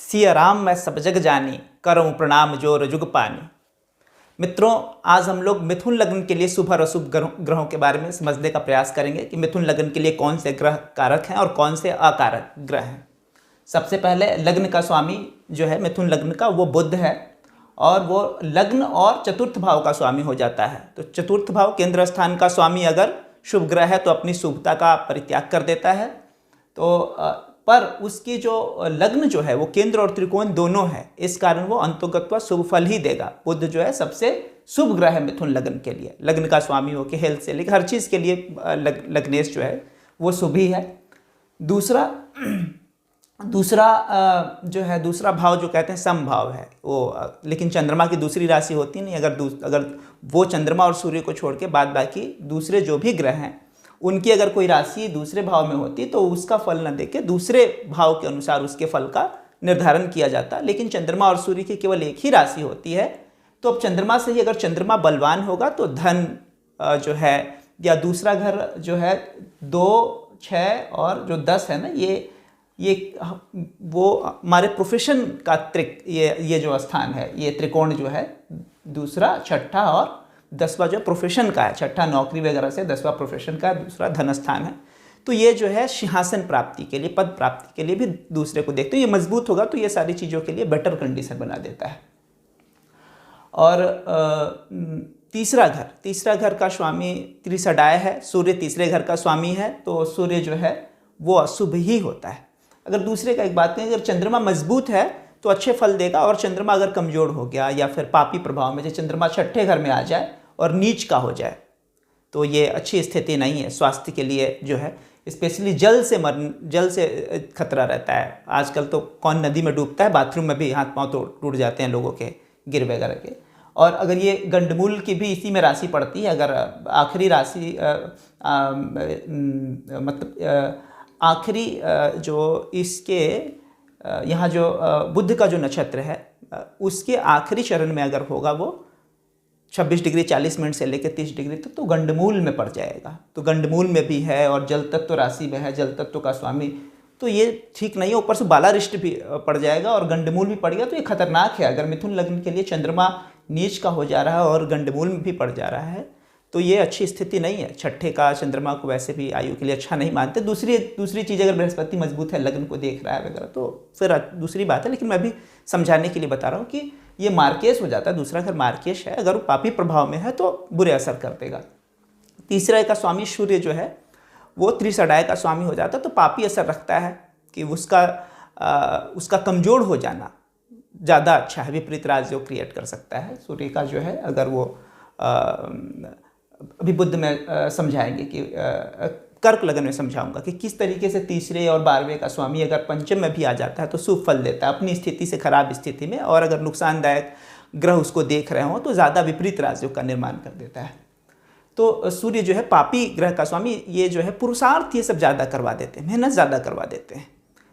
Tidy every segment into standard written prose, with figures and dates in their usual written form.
सिया राम मैं सब जग जानी, करऊं प्रणाम जोर जुग पानी। मित्रों, आज हम लोग मिथुन लग्न के लिए शुभ और अशुभ ग्रहों के बारे में समझने का प्रयास करेंगे कि मिथुन लग्न के लिए कौन से ग्रह कारक हैं और कौन से अकारक ग्रह हैं। सबसे पहले लग्न का स्वामी जो है मिथुन लग्न का वो बुध है और वो लग्न और चतुर्थ भाव का स्वामी हो जाता है। तो चतुर्थ भाव केंद्र स्थान का स्वामी अगर शुभ ग्रह है तो अपनी शुभता का परित्याग कर देता है। तो पर उसकी जो लग्न जो है वो केंद्र और त्रिकोण दोनों है, इस कारण वो अंतोगत्वा शुभ फल ही देगा। बुध जो है सबसे शुभ ग्रह है मिथुन लग्न के लिए, लग्न का स्वामी हो के हेल्थ से लेकर हर चीज़ के लिए लग्नेश जो है वो शुभ ही है। दूसरा भाव जो कहते हैं समभाव है वो, लेकिन चंद्रमा की दूसरी राशि होती नहीं। अगर वो चंद्रमा और सूर्य को छोड़ के बाद बाकी दूसरे जो भी ग्रह हैं उनकी अगर कोई राशि दूसरे भाव में होती तो उसका फल न देके दूसरे भाव के अनुसार उसके फल का निर्धारण किया जाता। लेकिन चंद्रमा और सूर्य की केवल एक ही राशि होती है। तो अब चंद्रमा से ही अगर चंद्रमा बलवान होगा तो धन जो है या दूसरा घर जो है 2, 6 और जो 10 है ना, ये वो हमारे प्रोफेशन का ये जो स्थान है, ये त्रिकोण जो है दूसरा, छठा और 10वां जो प्रोफेशन का है। छठा नौकरी वगैरह से, 10वां प्रोफेशन का, दूसरा धन स्थान है। तो ये जो है सिंहासन प्राप्ति के लिए, पद प्राप्ति के लिए भी दूसरे को देखते हैं। ये मजबूत होगा तो ये सारी चीज़ों के लिए बेटर कंडीशन बना देता है। और तीसरा घर का स्वामी त्रिसडाय है, सूर्य तीसरे घर का स्वामी है। तो सूर्य जो है वो अशुभ ही होता है। अगर दूसरे का एक बात करें, अगर चंद्रमा मजबूत है तो अच्छे फल देगा, और चंद्रमा अगर कमजोर हो गया या फिर पापी प्रभाव में, जैसे चंद्रमा छठे घर में आ जाए और नीच का हो जाए तो ये अच्छी स्थिति नहीं है स्वास्थ्य के लिए। जो है स्पेशली जल से खतरा रहता है। आजकल तो कौन नदी में डूबता है, बाथरूम में भी हाथ पांव तो टूट जाते हैं लोगों के, गिर वगैरह के। और अगर ये गंडमूल की भी इसी में राशि पड़ती है, अगर आखिरी राशि आखिरी जो इसके यहाँ जो बुध का जो नक्षत्र है उसके आखिरी चरण में अगर होगा वो 26 डिग्री 40 मिनट से लेकर 30 डिग्री तक, तो गंडमूल में पड़ जाएगा। तो गंडमूल में भी है और जल तत्व राशि में है, जल तत्व का स्वामी, तो ये ठीक नहीं है। ऊपर से बालारिष्ट भी पड़ जाएगा और गंडमूल भी पड़ गया तो ये खतरनाक है। अगर मिथुन लग्न के लिए चंद्रमा नीच का हो जा रहा है और गंडमूल में भी पड़ जा रहा है तो ये अच्छी स्थिति नहीं है। छठे का चंद्रमा को वैसे भी आयु के लिए अच्छा नहीं मानते। दूसरी चीज़, अगर बृहस्पति मजबूत है, लग्न को देख रहा है वगैरह, तो फिर दूसरी बात है। लेकिन मैं भी समझाने के लिए बता रहा हूँ कि ये मार्केश हो जाता है। दूसरा घर मार्केश है, अगर वो पापी प्रभाव में है तो बुरे असर कर देगा। तीसरा का स्वामी सूर्य जो है वो त्रिसडाय का स्वामी हो जाता है, तो पापी असर रखता है कि उसका कमजोर हो जाना ज़्यादा अच्छा है, विपरीत राजयोग क्रिएट कर सकता है सूर्य का जो है। अगर वो अभी बुध में समझाएंगे कि कर्क लगन में समझाऊंगा कि किस तरीके से तीसरे और 12वें का स्वामी अगर पंचम में भी आ जाता है तो शुभ फल देता है अपनी स्थिति से खराब स्थिति में, और अगर नुकसानदायक ग्रह उसको देख रहे हों तो ज़्यादा विपरीत राजयोग का निर्माण कर देता है। तो सूर्य जो है पापी ग्रह का स्वामी, ये जो है पुरुषार्थ ये सब ज़्यादा करवा देते हैं, मेहनत ज़्यादा करवा देते हैं।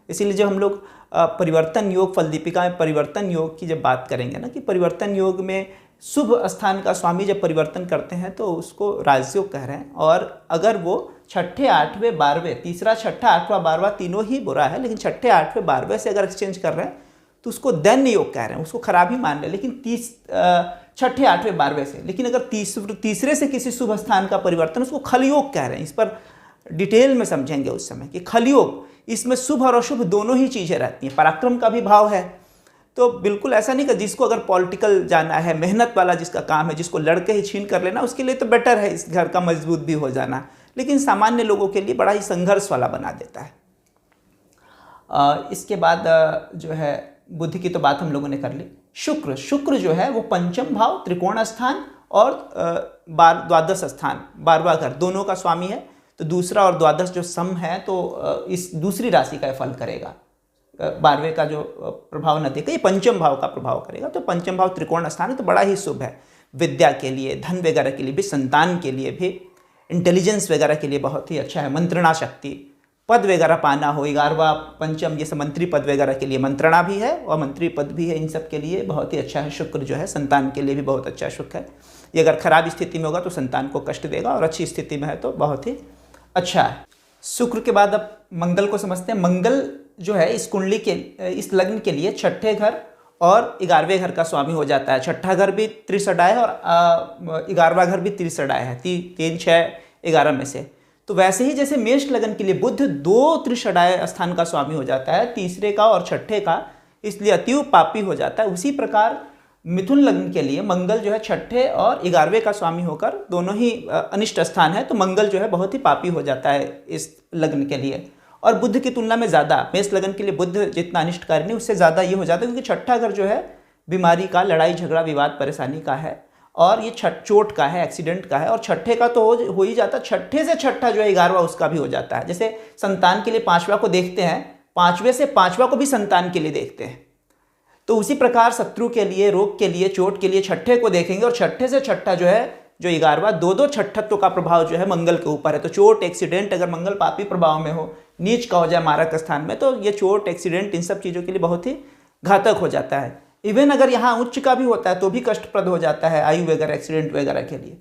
इसीलिए जब हम लोग परिवर्तन योग, फल दीपिका में परिवर्तन योग की जब बात करेंगे ना, कि परिवर्तन योग में शुभ स्थान का स्वामी जब परिवर्तन करते हैं तो उसको राजयोग कह रहे हैं। और अगर वो छठे, 8वें, 12वें, तीसरा, छठा, 8वां, 12वां तीनों ही बुरा है, लेकिन छठे, 8वें, 12वें से अगर एक्सचेंज कर रहे हैं तो उसको दैन्य योग कह रहे हैं, उसको खराब ही मान रहे हैं। लेकिन छठे, 8वें, 12वें से, लेकिन अगर तीसरे से किसी शुभ स्थान का परिवर्तन, उसको खलयोग कह रहे हैं। इस पर डिटेल में समझेंगे उस समय कि खलयोग, इसमें शुभ और अशुभ दोनों ही चीज़ें रहती हैं। पराक्रम का भी भाव है, तो बिल्कुल ऐसा नहीं कि जिसको अगर पॉलिटिकल जाना है, मेहनत वाला जिसका काम है, जिसको लड़के ही छीन कर लेना, उसके लिए तो बेटर है इस घर का मजबूत भी हो जाना। लेकिन सामान्य लोगों के लिए बड़ा ही संघर्ष वाला बना देता है। इसके बाद जो है बुद्धि की तो बात हम लोगों ने कर ली। शुक्र जो है वो पंचम भाव, त्रिकोण स्थान और द्वादश स्थान, 12वां घर, दोनों का स्वामी है। तो दूसरा और द्वादश जो सम है तो इस दूसरी राशि का फल करेगा। 12वें का जो प्रभाव न देगा, ये पंचम भाव का प्रभाव करेगा। तो पंचम भाव त्रिकोण स्थान है तो बड़ा ही शुभ है विद्या के लिए, धन वगैरह के लिए भी, संतान के लिए भी, इंटेलिजेंस वगैरह के लिए बहुत ही अच्छा है। मंत्रणा शक्ति, पद वगैरह पाना हो, 11वां, पंचम, ये सब मंत्री पद वगैरह के लिए मंत्रणा भी है और मंत्री पद भी है, इन सब के लिए बहुत ही अच्छा है। शुक्र जो है संतान के लिए भी बहुत अच्छा शुक्र है। ये अगर खराब स्थिति में होगा तो संतान को कष्ट देगा, और अच्छी स्थिति में है तो बहुत ही अच्छा है। शुक्र के बाद अब मंगल को समझते हैं। मंगल जो है इस कुंडली के इस लग्न के लिए छठे घर और 11वें घर का स्वामी हो जाता है। छठा घर भी त्रिसडाय है और 11वां घर भी त्रिसडाय है, 3, 6, 11 में से। तो वैसे ही जैसे मेष लग्न के लिए बुध 2 त्रिसडाय स्थान का स्वामी हो जाता है, तीसरे का और छठे का, इसलिए अतिव पापी हो जाता है। उसी प्रकार मिथुन लग्न के लिए मंगल जो है छठे और 11वें का स्वामी होकर दोनों ही अनिष्ट स्थान है, तो मंगल जो है बहुत ही पापी हो जाता है इस लग्न के लिए। और बुध की तुलना में ज़्यादा मेष लग्न के लिए बुध जितना अनिष्टकारी नहीं, उससे ज़्यादा ये हो जाता है, क्योंकि छठा घर जो है बीमारी का, लड़ाई झगड़ा विवाद परेशानी का है, और ये चोट का है, एक्सीडेंट का है। और छठे का तो हो ही जाता है, छठे से छठा जो है 11वां उसका भी हो जाता है। जैसे संतान के लिए 5वां को देखते हैं, 5वें से 5वां को भी संतान के लिए देखते हैं, तो उसी प्रकार शत्रु के लिए, रोग के लिए, चोट के लिए छठे को देखेंगे। और छठे से छठा जो है जो 11वां, 2 छठत्व का प्रभाव जो है मंगल के ऊपर है। तो चोट, एक्सीडेंट, अगर मंगल पापी प्रभाव में हो, नीच का हो जाए मारक स्थान में, तो ये चोट, एक्सीडेंट, इन सब चीज़ों के लिए बहुत ही घातक हो जाता है। इवन अगर यहाँ उच्च का भी होता है तो भी कष्टप्रद हो जाता है, आयु वगैरह, एक्सीडेंट वगैरह के लिए।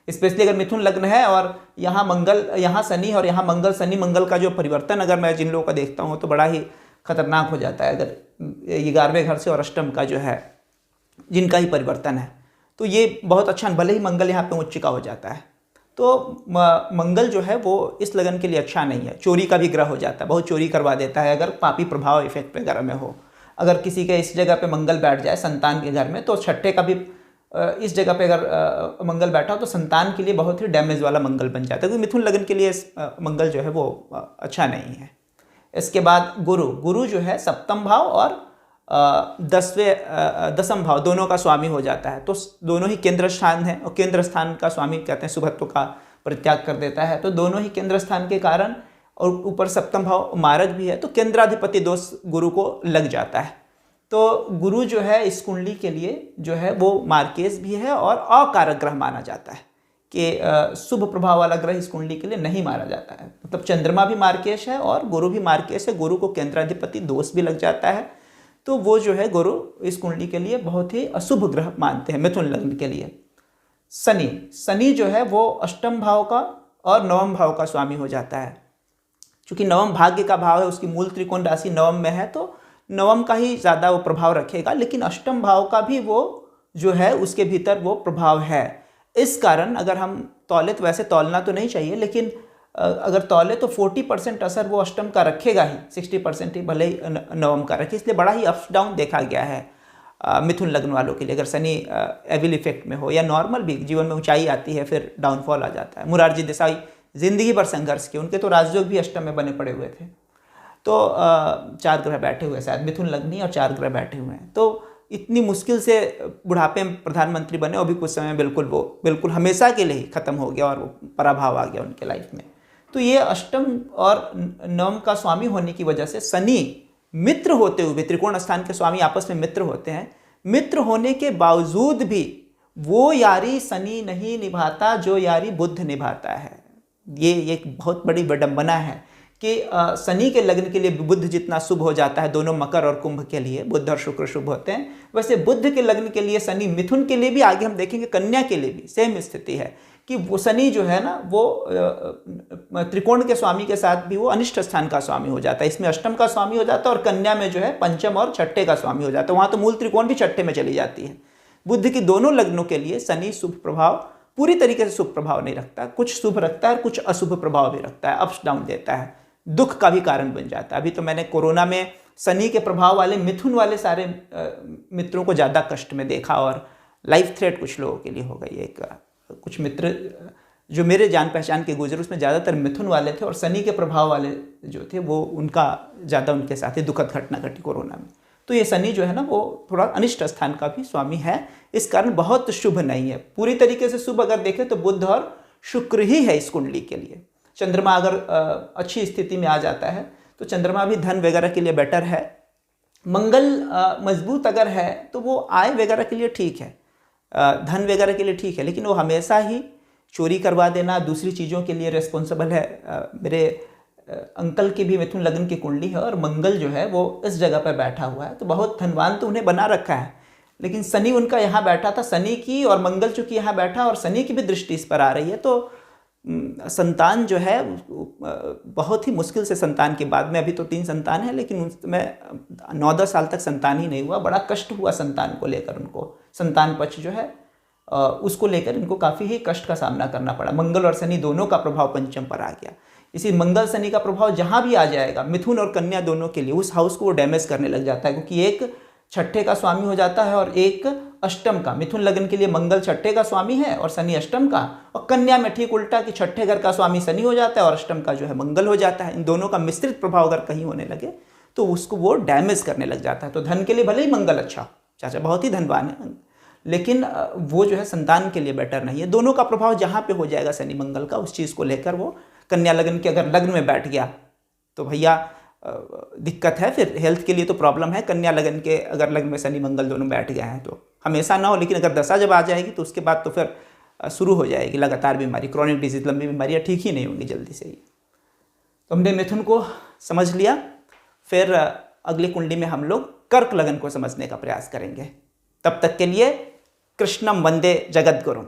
स्पेशली अगर मिथुन लग्न है और यहाँ मंगल, यहाँ शनि और यहाँ मंगल, शनि मंगल का जो परिवर्तन अगर मैं जिन लोगों का देखता हूँ तो बड़ा ही खतरनाक हो जाता है। अगर 11वें घर से और अष्टम का जो है जिनका ही परिवर्तन है, तो ये बहुत अच्छा, भले ही मंगल यहाँ पे उच्च का हो जाता है, तो मंगल जो है वो इस लगन के लिए अच्छा नहीं है। चोरी का भी ग्रह हो जाता है, बहुत चोरी करवा देता है अगर पापी प्रभाव इफेक्ट वगैरह में हो। अगर किसी के इस जगह पे मंगल बैठ जाए संतान के घर में, तो छठे का भी इस जगह पे अगर मंगल बैठा हो तो संतान के लिए बहुत ही डैमेज वाला मंगल बन जाता है, क्योंकि मिथुन लगन के लिए मंगल जो है वो अच्छा नहीं है। इसके बाद गुरु जो है सप्तम भाव और 10वें भाव दोनों का स्वामी हो जाता है। तो दोनों ही केंद्र स्थान है, और केंद्र स्थान का स्वामी कहते हैं शुभत्व का परित्याग कर देता है, तो दोनों ही केंद्र स्थान के कारण, और ऊपर सप्तम भाव मारक भी है, तो केंद्राधिपति दोष गुरु को लग जाता है। तो गुरु जो है इस कुंडली के लिए जो है वो मार्केश भी है और अकारक ग्रह माना जाता है, कि शुभ प्रभाव वाला ग्रह इस कुंडली के लिए नहीं माना जाता है। मतलब चंद्रमा भी मार्केश है और गुरु भी मार्केश है, गुरु को केंद्राधिपति दोष भी लग जाता है, तो वो जो है गुरु इस कुंडली के लिए बहुत ही अशुभ ग्रह मानते हैं मिथुन लग्न के लिए। शनि जो है वो अष्टम भाव का और नवम भाव का स्वामी हो जाता है। चूंकि नवम भाग्य का भाव है, उसकी मूल त्रिकोण राशि नवम में है, तो नवम का ही ज़्यादा वो प्रभाव रखेगा, लेकिन अष्टम भाव का भी वो जो है उसके भीतर वो प्रभाव है। इस कारण अगर हम तौले, तो वैसे तौलना तो नहीं चाहिए, लेकिन अगर तौले तो 40% असर वो अष्टम का रखेगा ही, 60% ही भले ही नवम का रखे। इसलिए बड़ा ही अप्स डाउन देखा गया है मिथुन लग्न वालों के लिए। अगर शनि एविल इफेक्ट में हो या नॉर्मल भी जीवन में ऊंचाई आती है, फिर डाउनफॉल आ जाता है। मुरारजी देसाई जिंदगी भर संघर्ष किए, उनके तो राजयोग भी अष्टम में बने पड़े हुए थे। तो 4 ग्रह बैठे हुए, शायद मिथुन लग्नी और 4 ग्रह बैठे हुए हैं, तो इतनी मुश्किल से बुढ़ापे में प्रधानमंत्री बने, और भी कुछ समय बिल्कुल हमेशा के लिए खत्म हो गया और वो पराभाव आ गया उनके लाइफ में। तो ये अष्टम और नवम का स्वामी होने की वजह से शनि मित्र होते हुए, त्रिकोण स्थान के स्वामी आपस में मित्र होते हैं, मित्र होने के बावजूद भी वो यारी शनि नहीं निभाता जो यारी बुध निभाता है। ये एक बहुत बड़ी विडंबना है कि शनि के लग्न के लिए बुध जितना शुभ हो जाता है, दोनों मकर और कुंभ के लिए बुध और शुक्र शुभ होते हैं, वैसे बुध के लग्न के लिए शनि मिथुन के लिए भी, आगे हम देखेंगे कन्या के लिए भी सेम स्थिति है, कि वो शनि जो है ना वो त्रिकोण के स्वामी के साथ भी वो अनिष्ट स्थान का स्वामी हो जाता है। इसमें अष्टम का स्वामी हो जाता है और कन्या में जो है पंचम और छठे का स्वामी हो जाता है। वहाँ तो मूल त्रिकोण भी छठे में चली जाती है। बुध की दोनों लग्नों के लिए शनि शुभ प्रभाव पूरी तरीके से शुभ प्रभाव नहीं रखता, कुछ शुभ रखता है, कुछ अशुभ प्रभाव भी रखता है, अप्स डाउन देता है, दुख का भी कारण बन जाता है। अभी तो मैंने कोरोना में शनि के प्रभाव वाले मिथुन वाले सारे मित्रों को ज़्यादा कष्ट में देखा, और लाइफ थ्रेट कुछ लोगों के लिए हो गई। एक कुछ मित्र जो मेरे जान पहचान के गुजरे, उसमें ज़्यादातर मिथुन वाले थे, और शनि के प्रभाव वाले जो थे वो उनका ज़्यादा उनके साथ ही दुखद घटना घटी कोरोना में। तो ये शनि जो है ना वो थोड़ा अनिष्ट स्थान का भी स्वामी है, इस कारण बहुत शुभ नहीं है। पूरी तरीके से शुभ अगर देखें तो बुध और शुक्र ही है इस कुंडली के लिए। चंद्रमा अगर अच्छी स्थिति में आ जाता है तो चंद्रमा भी धन वगैरह के लिए बेटर है। मंगल मजबूत अगर है तो वो आय वगैरह के लिए ठीक है, धन वगैरह के लिए ठीक है, लेकिन वो हमेशा ही चोरी करवा देना, दूसरी चीज़ों के लिए रिस्पॉन्सिबल है। मेरे अंकल की भी मिथुन लग्न की कुंडली है और मंगल जो है वो इस जगह पर बैठा हुआ है, तो बहुत धनवान तो उन्हें बना रखा है, लेकिन शनि उनका यहाँ बैठा था, शनि की और मंगल चूंकि यहाँ बैठा और शनि की भी दृष्टि इस पर आ रही है, तो संतान जो है बहुत ही मुश्किल से संतान के बाद में, अभी तो 3 संतान है लेकिन उसमें 9-10 साल तक संतान ही नहीं हुआ, बड़ा कष्ट हुआ संतान को लेकर उनको। संतान पक्ष जो है उसको लेकर इनको काफ़ी ही कष्ट का सामना करना पड़ा। मंगल और शनि दोनों का प्रभाव पंचम पर आ गया। इसी मंगल शनि का प्रभाव जहाँ भी आ जाएगा मिथुन और कन्या दोनों के लिए, उस हाउस को वो डैमेज करने लग जाता है, क्योंकि एक छठे का स्वामी हो जाता है और एक अष्टम का। मिथुन लग्न के लिए मंगल छठे का स्वामी है और शनि अष्टम का, और कन्या में ठीक उल्टा कि छठे घर का स्वामी शनि हो जाता है और अष्टम का जो है मंगल हो जाता है। इन दोनों का मिश्रित प्रभाव अगर कहीं होने लगे तो उसको वो डैमेज करने लग जाता है। तो धन के लिए भले ही मंगल अच्छा, चाचा बहुत ही धनवान है, लेकिन वो जो है संतान के लिए बेटर नहीं है। दोनों का प्रभाव जहाँ पे हो जाएगा शनि मंगल का, उस चीज़ को लेकर वो कन्या लग्न के अगर लग्न में बैठ गया तो भैया दिक्कत है, फिर हेल्थ के लिए तो प्रॉब्लम है। कन्या लगन के अगर लग्न में शनि मंगल दोनों बैठ गए हैं तो हमेशा ना हो, लेकिन अगर दशा जब आ जाएगी तो उसके बाद तो फिर शुरू हो जाएगी लगातार बीमारी, क्रॉनिक डिजीज, लंबी बीमारियाँ ठीक ही नहीं होंगी जल्दी से ही। तो हमने मिथुन को समझ लिया, फिर अगली कुंडली में हम लोग कर्क लगन को समझने का प्रयास करेंगे। तब तक के लिए कृष्णम वंदे जगत गुरुम।